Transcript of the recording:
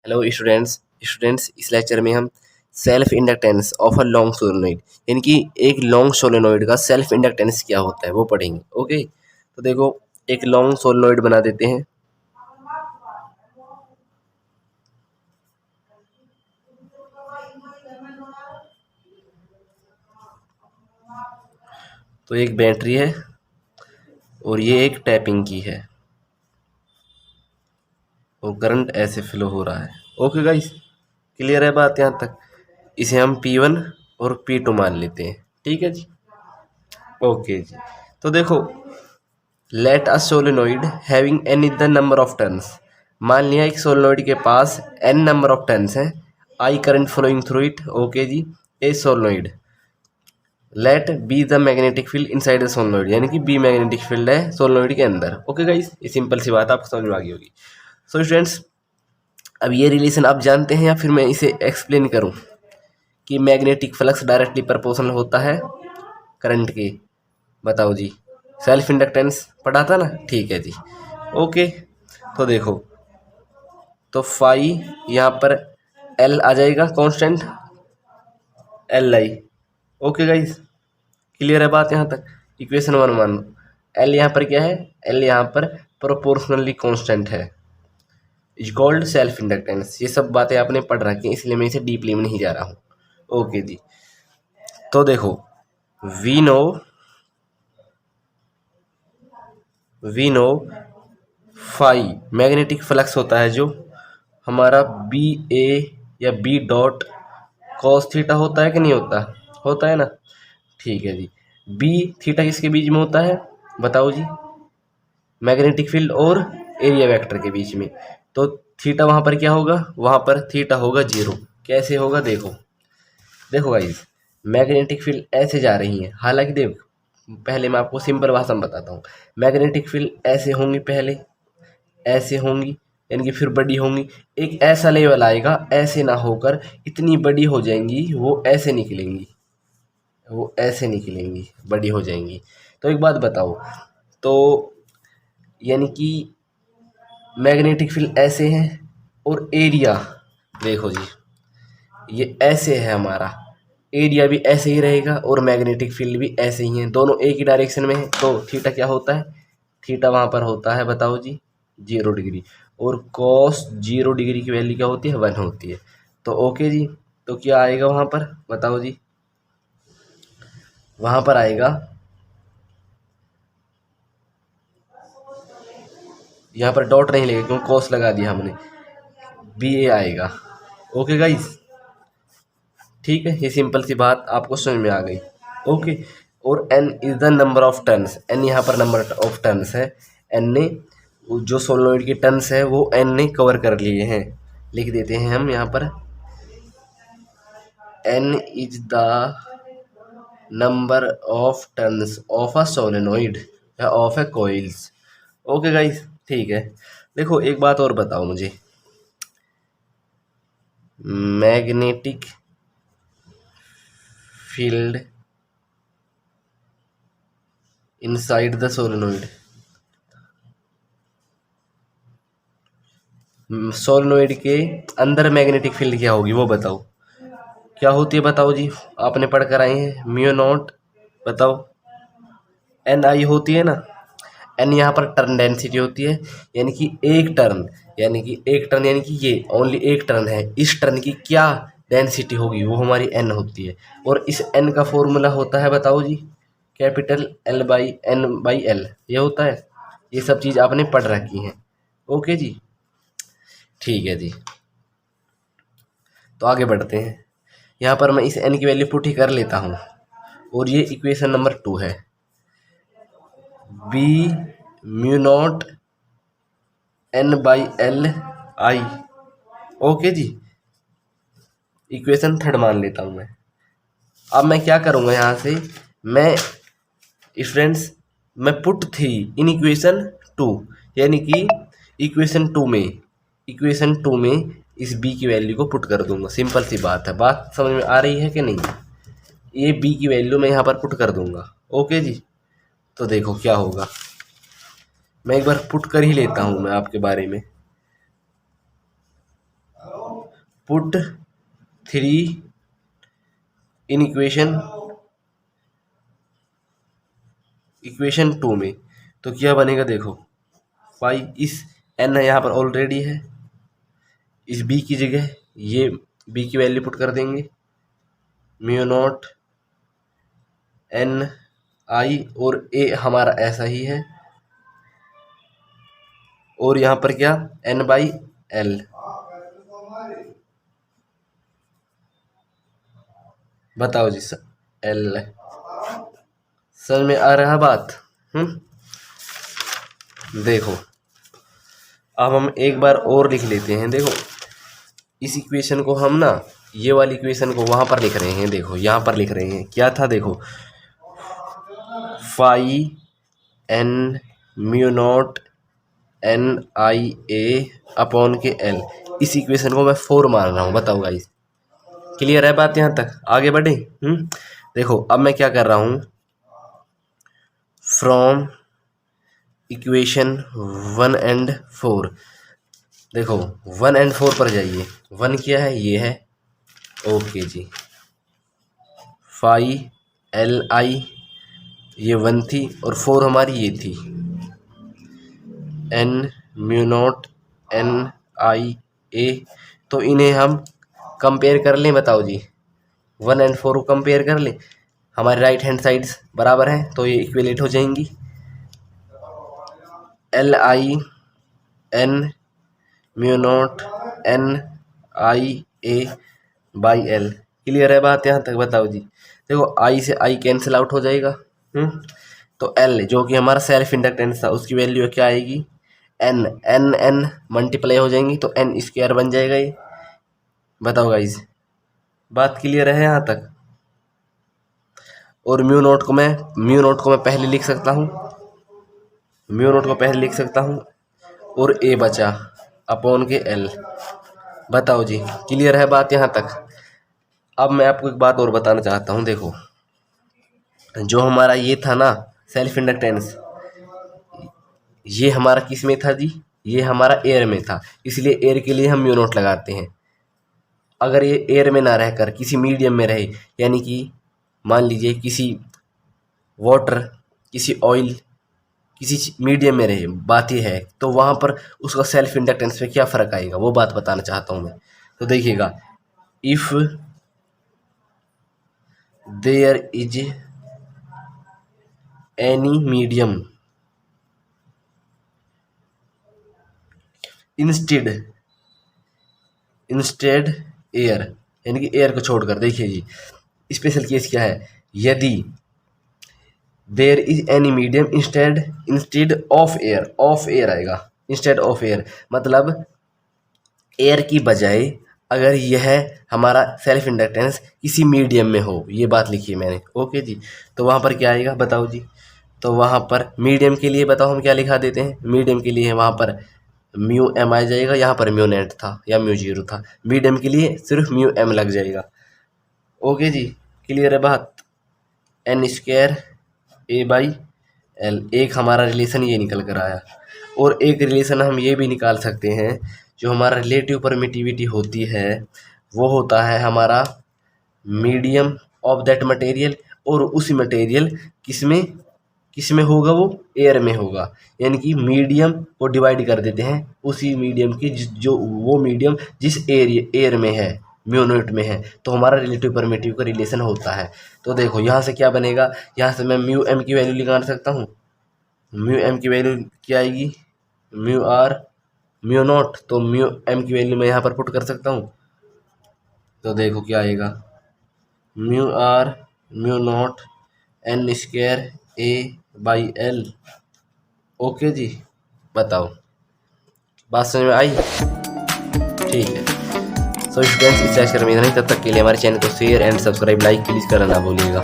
Hello students. इस lecture में हम self inductance of a long solenoid यानी कि एक लॉन्ग सोलेनोइड का सेल्फ इंडक्टेंस क्या होता है वो पढ़ेंगे। ओके, तो देखो एक लॉन्ग सोलेनोइड बना देते हैं। तो एक बैटरी है और ये एक टैपिंग की है और करंट ऐसे फ्लो हो रहा है। ओके गाइस, क्लियर है बात यहाँ तक? इसे हम P1 और P2 मान लेते हैं। ठीक है जी। ओके जी, तो देखो let a solenoid having N is the number of turns. मान लिया एक सोलेनोइड के पास n नंबर ऑफ टर्न्स है, I current flowing through it. Okay जी, a solenoid let B the magnetic field inside the solenoid यानी कि B magnetic field है सोलेनोइड के अंदर। ओके गाइस, ये सिंपल सी बात आपको समझ में आ गई होगी। सो स्टूडेंट्स, अब ये रिलेशन आप जानते हैं या फिर मैं इसे एक्सप्लेन करूं कि मैग्नेटिक फ्लक्स डायरेक्टली प्रोपोर्शनल होता है करंट के? बताओ जी, सेल्फ इंडक्टेंस पढ़ा था ना? ठीक है जी। ओके, तो देखो, तो फाई यहाँ पर एल आ जाएगा constant, L I. Okay guys, clear है बात यहाँ तक? इक्वेशन 1 मान एल यहाँ पर क्या है, एल यहाँ पर प्रोपोर्शनली कांस्टेंट है, इज कॉल्ड सेल्फ इंडक्टेंस। ये सब बातें आपने पढ़ रखी हैं, इसलिए मैं इसे डीपली में नहीं जा रहा हूँ। ओके जी, तो देखो we know phi magnetic flux होता है जो हमारा बी ए या बी डॉट कॉस थीटा होता है कि नहीं होता? होता है ना? ठीक है जी। बी थीटा किसके बीच में होता है बताओ जी? मैग्नेटिक फील्ड और एरिया वेक्टर के बीच में। तो थीटा वहां पर क्या होगा? वहां पर थीटा होगा 0। कैसे होगा देखो, देखो गाइस, मैग्नेटिक फील्ड ऐसे जा रही है, हालांकि देखो पहले मैं आपको सिंपल भाषा में बताता हूँ। मैग्नेटिक फील्ड ऐसे होंगी, पहले ऐसे होंगी यानी कि फिर बड़ी होंगी, एक ऐसा लेवल आएगा ऐसे ना होकर इतनी बड़ी हो जाएंगी, वो ऐसे निकलेंगी, वो ऐसे निकलेंगी, बड़ी हो जाएंगी। तो एक बात बताओ, तो यानी कि मैग्नेटिक फील्ड ऐसे है और एरिया देखो जी, ये ऐसे है हमारा, एरिया भी ऐसे ही रहेगा और मैग्नेटिक फील्ड भी ऐसे ही है, दोनों एक ही डायरेक्शन में है। तो थीटा क्या होता है? थीटा वहां पर होता है बताओ जी 0 डिग्री, और कॉस 0 डिग्री की वैल्यू क्या होती है? 1 होती है। तो ओके जी, तो क्या आएगा वहां पर बताओ जी? वहां पर आएगा, यहाँ पर डॉट नहीं लगेगा क्योंकि कॉस लगा दिया हमने, बी ए आएगा। ओके गाइस, ठीक है, ये सिंपल सी बात आपको समझ में आ गई। ओके, और N is the number of turns, N यहाँ पर नंबर ऑफ टर्न्स है। एन ने जो सोलेनोइड की टर्न्स है वो एन ने कवर कर लिए हैं, लिख देते हैं हम यहाँ पर, N is the number of turns of a solenoid या of a coils. Okay guys, ठीक है। देखो एक बात और बताओ मुझे, magnetic field inside the solenoid, solenoid के अंदर मैग्नेटिक फील्ड क्या होगी वो बताओ? क्या होती है बताओ जी? आपने पढ़ कर आए हैं म्यू नॉट, बताओ। एन आई होती है ना, एन यहाँ पर टर्न डेंसिटी होती है, यानी कि एक टर्न, यानी कि एक टर्न यानी कि ये ओनली एक टर्न है, इस टर्न की क्या डेंसिटी होगी वो हमारी एन होती है। और इस एन का फॉर्मूला होता है बताओ जी, capital L by N by L, ये होता है। ये सब चीज़ आपने पढ़ रखी है। ओके जी, ठीक है जी, तो आगे बढ़ते हैं। यहाँ पर मैं इस एन की वैल्यू पुट ही कर लेता हूँ, और ये इक्वेशन नंबर 2 है, B mu naught N by L I. Okay जी, इक्वेशन 3 मान लेता हूँ मैं। अब मैं क्या करूँगा यहाँ से, मैं स्टूडेंट्स, मैं पुट थी इन इक्वेशन 2, यानी कि इक्वेशन 2 में इस बी की वैल्यू को पुट कर दूंगा। सिंपल सी बात है, बात समझ में आ रही है कि नहीं? ये बी की वैल्यू मैं यहाँ पर पुट कर दूंगा। ओके जी, तो देखो क्या होगा, मैं एक बार पुट कर ही लेता हूँ मैं आपके बारे में। पुट 3 इन इक्वेशन 2 में, तो क्या बनेगा देखो, फाइव इस n यहाँ पर ऑलरेडी है, इस b की जगह ये b की वैल्यू पुट कर देंगे, म्यू नॉट n i, और a हमारा ऐसा ही है, और यहाँ पर क्या n/l। बताओ जी l, समझ में आ रहा बात? देखो अब हम एक बार और लिख लेते हैं। देखो इस इक्वेशन को हम ना, ये वाली इक्वेशन को वहां पर लिख रहे हैं, देखो यहाँ पर लिख रहे हैं, क्या था देखो, phi n mu naught n/a upon के l, इस इक्वेशन को मैं 4 मान रहा हूँ। बताओ गाइस, क्लियर है बात यहाँ तक? आगे बढ़े। देखो अब मैं क्या कर रहा हूँ, फ्रॉम इक्वेशन 1 and 4, देखो 1 and 4 पर जाइए। 1 क्या है, ये है, ओके जी, फाई li ये 1 थी, और 4 हमारी ये थी, n म्यू नॉट n/a। तो इन्हें हम कंपेयर कर लें, बताओ जी, 1 and 4 को कंपेयर कर लें, हमारे राइट हैंड साइड्स बराबर हैं तो ये इक्विलेट हो जाएंगी। li n mu not n/a/l, clear है बात यहाँ तक? बताओ जी, देखो i से i कैंसिल आउट हो जाएगा, तो l जो कि हमारा सेल्फ इंडक्टेंस था उसकी वैल्यू क्या आएगी, n मल्टीप्लाई हो जाएंगी तो n² बन जाएगा ये। बताओ गाइस, बात क्लियर है यहाँ तक? और म्यू नोट को मैं पहले लिख सकता हूँ, और a बचा अपॉन के l। बताओ जी, क्लियर है बात यहाँ तक? अब मैं आपको एक बात और बताना चाहता हूँ। देखो जो हमारा ये था ना सेल्फ इंडक्टेंस, ये हमारा किस में था जी, ये हमारा एयर में था, इसलिए एयर के लिए हम म्यू नोट लगाते हैं। अगर ये एयर में ना रहकर किसी मीडियम में रहे, यानी कि मान लीजिए किसी वाटर, किसी ऑयल, किसी मीडियम में रहे, बात ये है, तो वहाँ पर उसका सेल्फ इंडक्टेंस पे क्या फ़र्क आएगा वो बात बताना चाहता हूँ मैं। तो देखिएगा, if there is any medium instead air, यानी कि एयर को छोड़कर, देखिए जी स्पेशल केस क्या है, यदि there is any medium instead of air आएगा, इंस्टेड ऑफ एयर मतलब एयर की बजाय अगर यह हमारा सेल्फ इंडक्टेंस किसी मीडियम में हो, ये बात लिखी है मैंने, ओके जी। तो वहाँ पर क्या आएगा बताओ जी, तो वहाँ पर मीडियम के लिए बताओ हम क्या लिखा देते हैं, मीडियम के लिए वहाँ पर म्यू m आ जाएगा, यहाँ पर म्यू नेट था या म्यू 0 था, मीडियम के लिए सिर्फ म्यू m लग जाएगा, ओके जी, क्लियर है बात। n² a/l, एक हमारा रिलेशन ये निकल कर आया। और एक रिलेशन हम ये भी निकाल सकते हैं, जो हमारा रिलेटिव परमिटिविटी होती है वो होता है हमारा मीडियम ऑफ दैट मटेरियल, और उसी मटेरियल किसमें होगा, वो एयर में होगा, यानी कि मीडियम को डिवाइड कर देते हैं उसी मीडियम की जो वो मीडियम जिस एयर में है, म्यू नॉट में है, तो हमारा रिलेटिव परमिटिव का रिलेशन होता है। तो देखो यहाँ से क्या बनेगा, यहाँ से मैं म्यू m की वैल्यू निकाल सकता हूँ, म्यू m की वैल्यू क्या आएगी, म्यू नॉट, तो म्यू m की वैल्यू मैं यहाँ पर पुट कर सकता हूँ, तो देखो क्या आएगा, mu naught n² a/l, okay जी। बताओ बात समझ में आई? ठीक है, सो स्टूडेंट्स इस लेक्चर में इतना ही, तब तक के लिए हमारे चैनल को share and subscribe like please करना ना भूलिएगा।